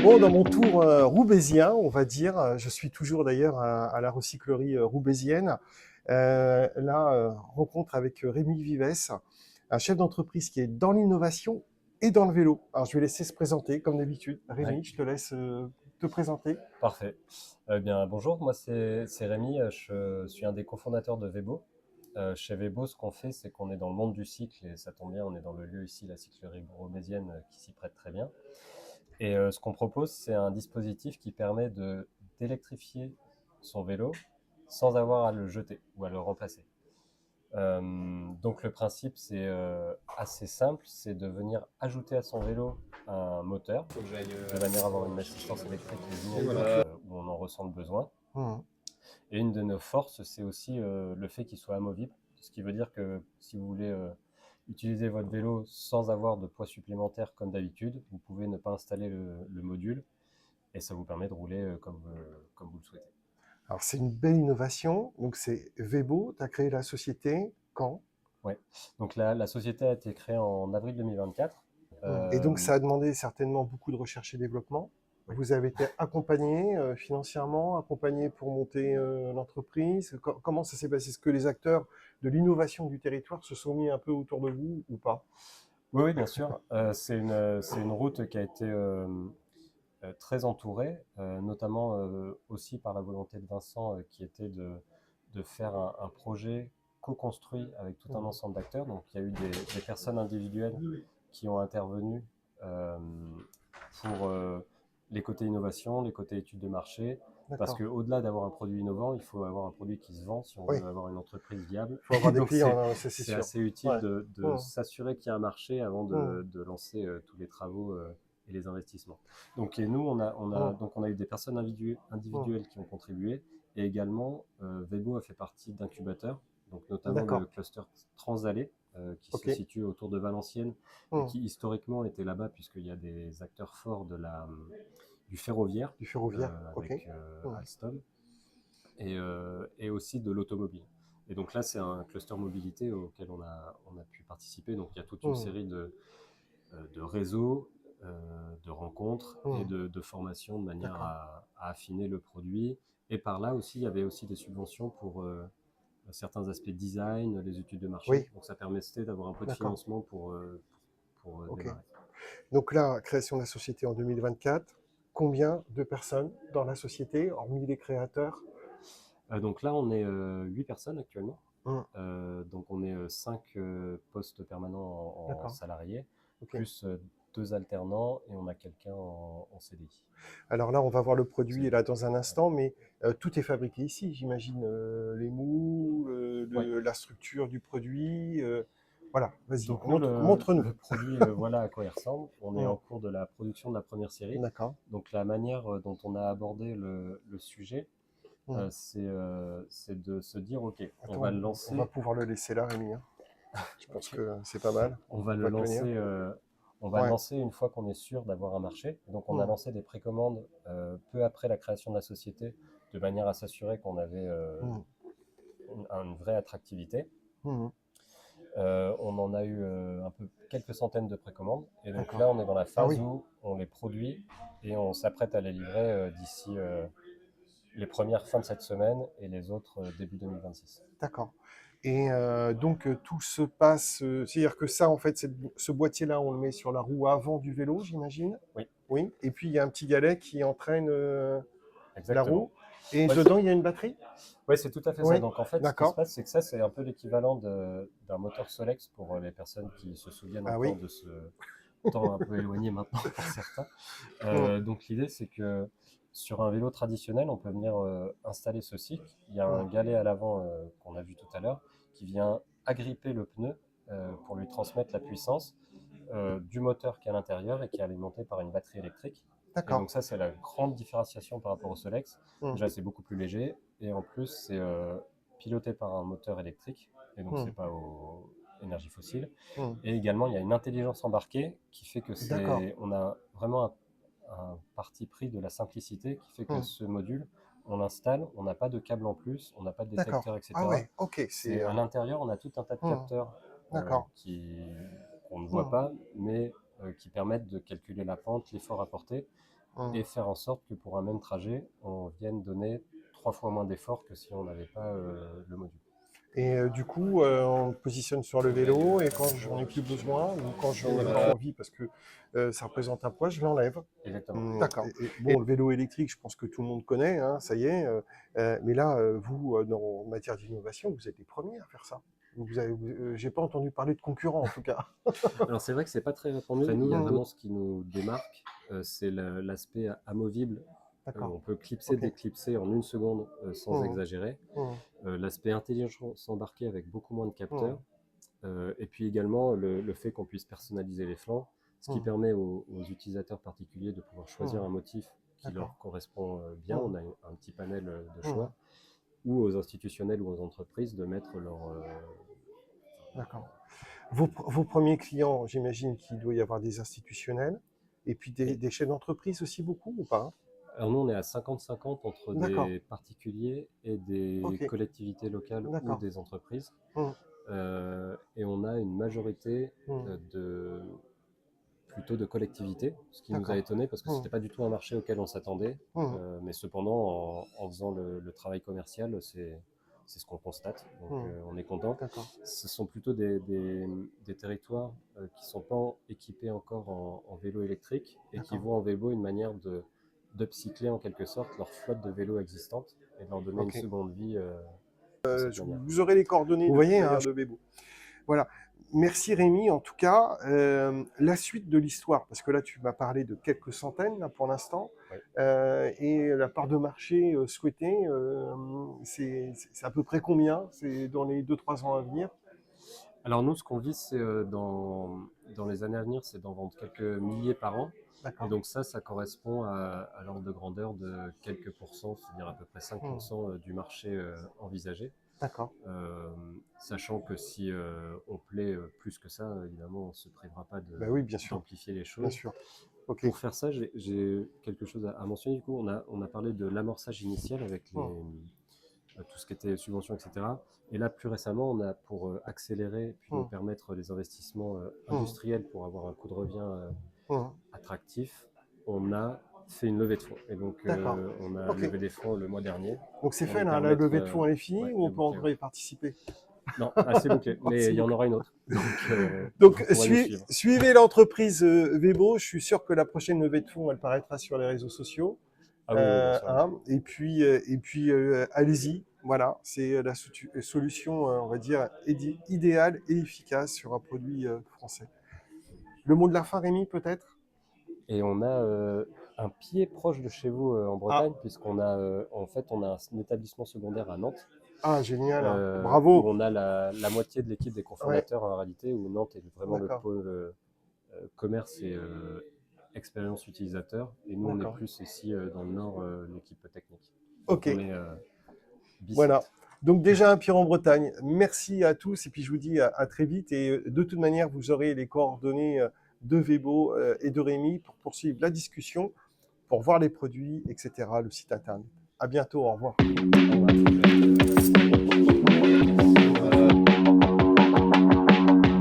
Bon, dans mon tour roubaisien, on va dire, je suis toujours d'ailleurs à la recyclerie roubaisienne. Là, rencontre avec Rémi Vives, un chef d'entreprise qui est dans l'innovation et dans le vélo. Alors, je vais laisser se présenter, comme d'habitude. Ouais, Rémi, je te laisse te présenter. parfait. Eh bien, bonjour, moi c'est Rémi, je suis un des cofondateurs de Vebo. Chez Vebo, ce qu'on fait, c'est qu'on est dans le monde du cycle et ça tombe bien, on est dans le lieu ici, la cyclerie roubaisienne, qui s'y prête très bien. Et ce qu'on propose, c'est un dispositif qui permet d'électrifier son vélo sans avoir à le jeter ou à le remplacer. Donc le principe, c'est assez simple, c'est de venir ajouter à son vélo un moteur, de manière à avoir une assistance électrique les jours où on en ressent le besoin. Mhm. Et une de nos forces, c'est aussi le fait qu'il soit amovible, ce qui veut dire que si vous voulez utiliser votre vélo sans avoir de poids supplémentaire comme d'habitude, vous pouvez ne pas installer le module et ça vous permet de rouler comme vous le souhaitez. Alors, c'est une belle innovation. Donc, c'est Vebo. Tu as créé la société quand? Ouais. Donc la société a été créée en avril 2024. Et donc, Euh, ça a demandé certainement beaucoup de recherche et développement. oui. Vous avez été accompagné financièrement, accompagné pour monter l'entreprise. Comment ça s'est passé? Est-ce que les acteurs de l'innovation du territoire se sont mis un peu autour de vous ou pas? Oui, oui, bien sûr. C'est une route qui a été très entourée, notamment aussi par la volonté de Vincent qui était de faire un projet co-construit avec tout un Mhm. ensemble d'acteurs. Donc il y a eu des personnes individuelles qui ont intervenu euh, pour les côtés innovation, les côtés études de marché, parce D'accord. qu'au-delà d'avoir un produit innovant, il faut avoir un produit qui se vend si on Oui, veut avoir une entreprise viable. il faut Et avoir des donc clients, non, ça c'est c'est sûr. assez utile Ouais. de Mhm. s'assurer qu'il y a un marché avant Mhm. de lancer tous les travaux et les investissements. Donc, et nous, Mhm. on a eu des personnes Mhm. individuelles qui ont contribué et également, Vebo a fait partie d'incubateurs, donc notamment le D'accord. cluster Transalé, qui se Ok. situe autour de Valenciennes et Mhm. qui historiquement était là-bas puisqu'il y a des acteurs forts du ferroviaire Du ferroviaire. Ok. avec Mhm. Alstom et aussi de l'automobile. Et donc là, c'est un cluster mobilité auquel on a pu participer. Donc il y a toute une Mhm. série de réseaux, de rencontres et Mhm. de formations de manière D'accord. à affiner le produit. Et par là aussi, il y avait aussi des subventions pour certains aspects design, les études de marché. Oui, Donc ça permettait d'avoir un peu de d'accord. financement pour Ok. démarrer. Donc là, création de la société en 2024. Combien de personnes dans la société, hormis les créateurs? Donc là, on est 8 personnes actuellement. Mhm. Donc on est 5 postes permanents en D'accord. salarié, Ok. plus 2 alternants et on a quelqu'un en CDI. Alors là, on va voir le C'est produit le- là dans un ouais. instant, mais tout est fabriqué ici, j'imagine. Les moules, Ouais. la structure du produit. Voilà, vas-y, Donc nous, montre-nous. le produit, voilà à quoi il ressemble. On est en Hum. cours de la production de la première série. D'accord. Donc la manière dont on a abordé le sujet, Hum. c'est de se dire, OK, on Attends, va le on va lancer. pouvoir le laisser là, Rémi, hein. Je pense OK. que c'est pas mal. On va On le va tenir. lancer, Ouais. une fois qu'on est sûr d'avoir un marché. Donc, on a Hum. lancé des précommandes peu après la création de la société, de manière à s'assurer qu'on avait Hum. une vraie attractivité. Hum. On en a eu un peu quelques centaines de précommandes. Et donc D'accord. là, on est dans la Ah phase oui, où on les produit et on s'apprête à les livrer d'ici les premières fins de cette semaine et les autres début 2026. d'accord. Et donc tout se passe, c'est-à-dire que ça, en fait, ce boîtier-là, on le met sur la roue avant du vélo, j'imagine. Oui, Oui. Et puis il y a un petit galet qui entraîne la exactement. roue. Et Ouais, dedans, il y a une batterie? ouais, c'est tout à fait ça. Oui. Donc en fait, ce qui se D'accord. passe, c'est que ça, c'est un peu l'équivalent d'un moteur Solex pour les personnes qui se souviennent Ah encore oui. de ce temps un peu éloigné maintenant pour certains. Hum. Donc l'idée, c'est que sur un vélo traditionnel, on peut venir installer ce cycle. Il y a un Hum. galet à l'avant qu'on a vu tout à l'heure qui vient agripper le pneu pour lui transmettre la puissance du moteur qui est à l'intérieur et qui est alimenté par une batterie électrique. Et D'accord. donc ça, c'est la grande différenciation par rapport au Solex. Hum. Déjà, c'est beaucoup plus léger et en plus, c'est piloté par un moteur électrique et donc c'est Hum. pas aux énergies fossiles. Hum. Et également, il y a une intelligence embarquée qui fait que D'accord. on a vraiment un parti pris de la simplicité qui fait que Hum. ce module, on l'installe, on n'a pas de câble en plus, on n'a pas de D'accord. détecteur, Ah etc. ouais, ok. C'est C'est. à l'intérieur, on a tout un tas de Hum. capteurs D'accord. qu'on ne voit Hum. pas, mais qui permettent de calculer la pente, l'effort apporté. et faire en sorte que pour un même trajet, on vienne donner 3 fois moins d'efforts que si on n'avait pas le module. Et du coup, on me positionne sur le vélo et quand j'en ai plus besoin ou quand j'en ai pas envie parce que ça représente un poids, je l'enlève. Exactement. D'accord. Bon, le vélo électrique, je pense que tout le monde connaît, hein, ça y est. Mais là, vous, en matière d'innovation, vous êtes les premiers à faire ça. J'ai pas entendu parler de concurrents en tout cas. Alors c'est vrai que c'est pas très répandu. Nous, il y a vraiment ce qui nous démarque, c'est l'aspect amovible. D'accord. On peut clipser, Ok. déclipser en 1 seconde sans Mhm. exagérer. L'aspect intelligence embarquée avec beaucoup moins de capteurs. Mhm. Et puis également le fait qu'on puisse personnaliser les flancs, ce qui Mhm. permet aux utilisateurs particuliers de pouvoir choisir Mhm. un motif qui leur D'accord. correspond bien. Mhm. On a un petit panel de Mhm. choix. Ou aux institutionnels ou aux entreprises de mettre leur... D'accord. Vos premiers clients, j'imagine qu'il doit y avoir des institutionnels et puis des chefs d'entreprise aussi beaucoup ou pas? Alors nous, on est à 50-50 entre D'accord. des particuliers et des Ok. collectivités locales ou D'accord. des entreprises. Mhm. Et on a une majorité Mhm. de plutôt de collectivités, ce qui nous a D'accord. étonné parce que ce Mhm. n'était pas du tout un marché auquel on s'attendait. Mhm. Mais cependant, en faisant le travail commercial, c'est ce qu'on constate. Donc Mhm. on est content. D'accord. Ce sont plutôt des territoires qui ne sont pas équipés encore en vélo électrique et qui D'accord. voient en vélo une manière d'upcycler en quelque sorte leur flotte de vélos existante et de leur donner une Ok. seconde vie de cette manière. Vous aurez les coordonnées Vous de voyez, toute manière de Vébo. Voilà. Merci Rémi, en tout cas. La suite de l'histoire, parce que là tu m'as parlé de quelques centaines là, pour l'instant, Oui. et la part de marché souhaitée, c'est à peu près combien? C'est dans les 2-3 ans à venir? Alors nous, ce qu'on vise, c'est dans les années à venir, c'est d'en vendre quelques milliers par an. Et D'accord. donc ça correspond à l'ordre de grandeur de quelques pourcents, c'est-à-dire à peu près 5% du marché envisagé. D'accord. Sachant que si on plaît plus que ça, évidemment, on ne se privera pas Ben oui, bien sûr. d'amplifier les Bien choses. sûr. Ok. Pour faire ça, j'ai quelque chose à mentionner. Du coup, on a parlé de l'amorçage initial avec tout ce qui était subventions, etc. Et là, plus récemment, on a pour accélérer puis nous permettre les investissements industriels pour avoir un coût de revient attractif, on a fait une levée de fonds. Et donc, D'accord. on a Ok. levé des fonds le mois dernier Donc c'est pour fait nous là, la permettre... levée de fonds elle est finie ouais, ou on c'est peut bouclé, encore ouais. y participer? Non, c'est bouclé, mais C'est il y en bouclé. aura une autre. Donc, Donc vous pourrez nous suivre. suivez l'entreprise Vébo. Je suis sûr que la prochaine levée de fonds elle paraîtra sur les réseaux sociaux. Ah oui, oui, bien sûr. Hein, et puis, allez-y. Voilà, c'est la solution, on va dire, idéale et efficace sur un produit français. Le mot de la fin, Rémi, peut-être? Et on a un pied proche de chez vous en Ah, Bretagne, puisqu'on a, en fait, on a un établissement secondaire à Nantes, ah, génial. où Bravo. on a la moitié de l'équipe des Ouais, cofondateurs en réalité, où Nantes est vraiment le d'accord, pôle commerce et expérience utilisateur. Et nous, on est d'accord. plus ici dans le nord, l'équipe technique. Donc Ok, on est voilà. bicite. Donc déjà un Pierre en Bretagne. Merci à tous et puis je vous dis à très vite. Et de toute manière, vous aurez les coordonnées de Vébo et de Rémi pour poursuivre la discussion, pour voir les produits, etc., le site internet. À bientôt, au revoir. Au revoir.